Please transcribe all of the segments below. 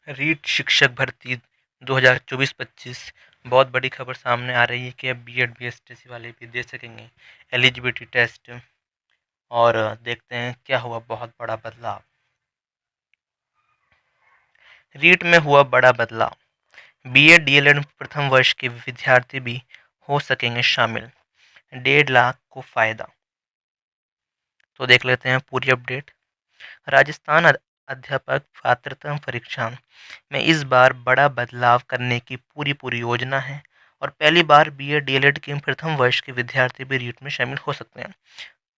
रीट शिक्षक भर्ती 2024-25 बहुत बड़ी खबर सामने आ रही है कि अब बीएड बीएसटीसी वाले भी दे सकेंगे एलिजिबिलिटी टेस्ट। और देखते हैं क्या हुआ बहुत बड़ा बदलाव। रीट में हुआ बड़ा बदलाव, बीएड डीएलएड प्रथम वर्ष के विद्यार्थी भी हो सकेंगे शामिल, 1.5 लाख को फायदा। तो देख लेते हैं पूरी अपडेट। राजस्थान अध्यापक पात्रता परीक्षा में इस बार बड़ा बदलाव करने की पूरी योजना है और पहली बार बीएड डीएलएड के प्रथम वर्ष के विद्यार्थी भी रीट में शामिल हो सकते हैं।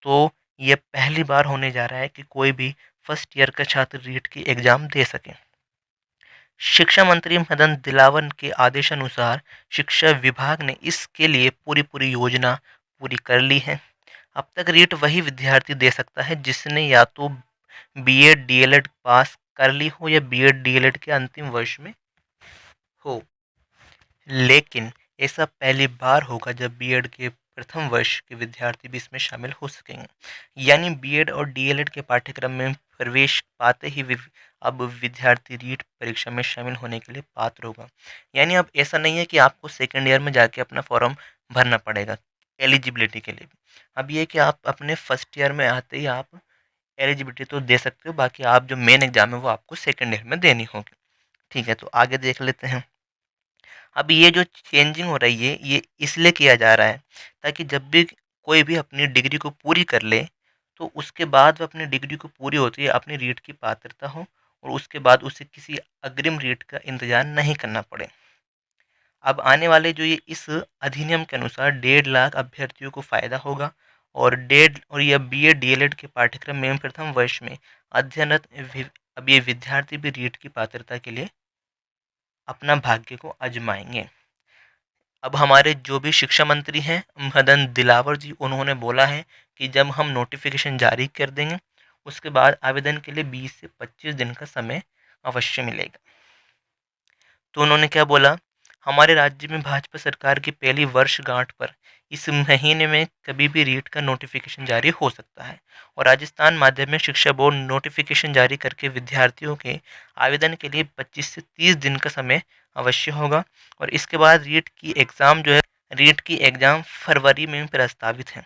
तो ये पहली बार होने जा रहा है कि कोई भी फर्स्ट ईयर का छात्र रीट की एग्जाम दे सके। शिक्षा मंत्री मदन दिलावर के आदेशानुसार शिक्षा विभाग ने इसके लिए पूरी योजना पूरी कर ली है। अब तक रीट वही विद्यार्थी दे सकता है जिसने या तो बीएड डीएलएड पास कर ली हो या बीएड डीएलएड के अंतिम वर्ष में हो। लेकिन ऐसा पहली बार होगा जब बीएड के प्रथम वर्ष के विद्यार्थी भी इसमें शामिल हो सकेंगे। यानी बीएड और डीएलएड के पाठ्यक्रम में प्रवेश पाते ही अब विद्यार्थी रीट परीक्षा में शामिल होने के लिए पात्र होगा। यानी अब ऐसा नहीं है कि आपको सेकेंड ईयर में जाके अपना फॉर्म भरना पड़ेगा एलिजिबिलिटी के लिए। अब ये कि आप अपने फर्स्ट ईयर में आते ही आप एलिजिबिलिटी तो दे सकते हो, बाकी आप जो मेन एग्जाम है वो आपको सेकेंड ईयर में देनी होगी। ठीक है, तो आगे देख लेते हैं। अब ये जो चेंजिंग हो रही है ये इसलिए किया जा रहा है ताकि जब भी कोई भी अपनी डिग्री को पूरी कर ले तो उसके बाद वो अपनी डिग्री को पूरी होती है अपनी रीट की पात्रता हो और उसके बाद उसे किसी अग्रिम रीट का इंतजार नहीं करना पड़े। अब आने वाले जो ये इस अधिनियम के अनुसार 1.5 लाख अभ्यर्थियों को फायदा होगा और यह बीएड डीएलएड के पाठ्यक्रम में प्रथम वर्ष में अध्ययनरत अब ये विद्यार्थी भी रीट की पात्रता के लिए अपना भाग्य को आजमाएंगे। अब हमारे जो भी शिक्षा मंत्री हैं मदन दिलावर जी, उन्होंने बोला है कि जब हम नोटिफिकेशन जारी कर देंगे उसके बाद आवेदन के लिए 20 से 25 दिन का समय अवश्य मिलेगा। तो उन्होंने क्या बोला, हमारे राज्य में भाजपा सरकार की पहली वर्षगांठ पर इस महीने में कभी भी रीट का नोटिफिकेशन जारी हो सकता है और राजस्थान माध्यमिक शिक्षा बोर्ड नोटिफिकेशन जारी करके विद्यार्थियों के आवेदन के लिए 25 से 30 दिन का समय अवश्य होगा। और इसके बाद रीट की एग्ज़ाम फरवरी में प्रस्तावित है।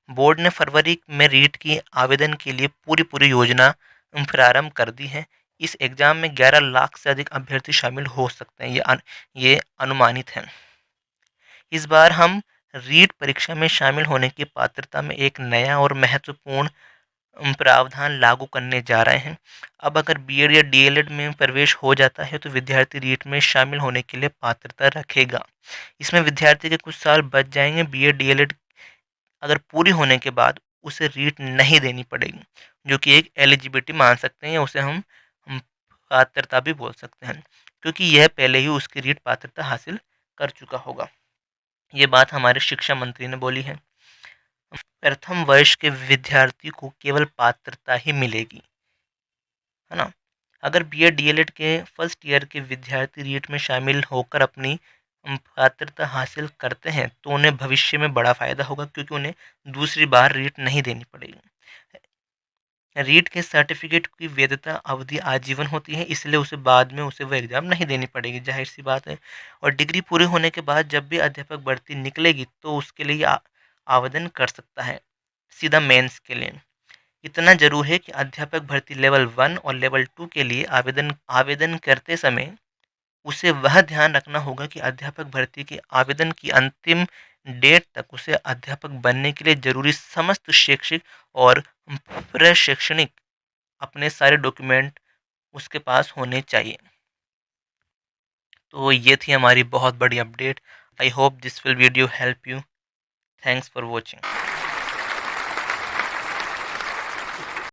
बोर्ड ने फरवरी में रीट की आवेदन के लिए पूरी योजना प्रारंभ कर दी है। इस एग्ज़ाम में 11 लाख से अधिक अभ्यर्थी शामिल हो सकते हैं, ये अनुमानित है। इस बार हम रीट परीक्षा में शामिल होने की पात्रता में एक नया और महत्वपूर्ण प्रावधान लागू करने जा रहे हैं। अब अगर बीएड या डीएलएड में प्रवेश हो जाता है तो विद्यार्थी रीट में शामिल होने के लिए पात्रता रखेगा। इसमें विद्यार्थी के कुछ साल बच जाएंगे। बीएड डीएलएड अगर पूरी होने के बाद उसे रीट नहीं देनी पड़ेगी, जो कि एक एलिजिबिलिटी मान सकते हैं या उसे हम पात्रता भी बोल सकते हैं, क्योंकि यह पहले ही उसकी रीट पात्रता हासिल कर चुका होगा। ये बात हमारे शिक्षा मंत्री ने बोली है। प्रथम वर्ष के विद्यार्थी को केवल पात्रता ही मिलेगी, है ना। अगर बीएड डीएलएड के फर्स्ट ईयर के विद्यार्थी रीट में शामिल होकर अपनी पात्रता हासिल करते हैं तो उन्हें भविष्य में बड़ा फायदा होगा, क्योंकि उन्हें दूसरी बार रीट नहीं देनी पड़ेगी। रीट के सर्टिफिकेट की वैधता अवधि आजीवन होती है, इसलिए उसे बाद में उसे वो एग्ज़ाम नहीं देनी पड़ेगी, जाहिर सी बात है। और डिग्री पूरी होने के बाद जब भी अध्यापक भर्ती निकलेगी तो उसके लिए आवेदन कर सकता है सीधा मेंस के लिए। इतना जरूर है कि अध्यापक भर्ती लेवल 1 और लेवल 2 के लिए आवेदन करते समय उसे वह ध्यान रखना होगा कि अध्यापक भर्ती के आवेदन की अंतिम डेट तक उसे अध्यापक बनने के लिए जरूरी समस्त शैक्षिक और प्रशैक्षणिक अपने सारे डॉक्यूमेंट उसके पास होने चाहिए। तो ये थी हमारी बहुत बड़ी update. I hope this will video help you. Thanks for watching.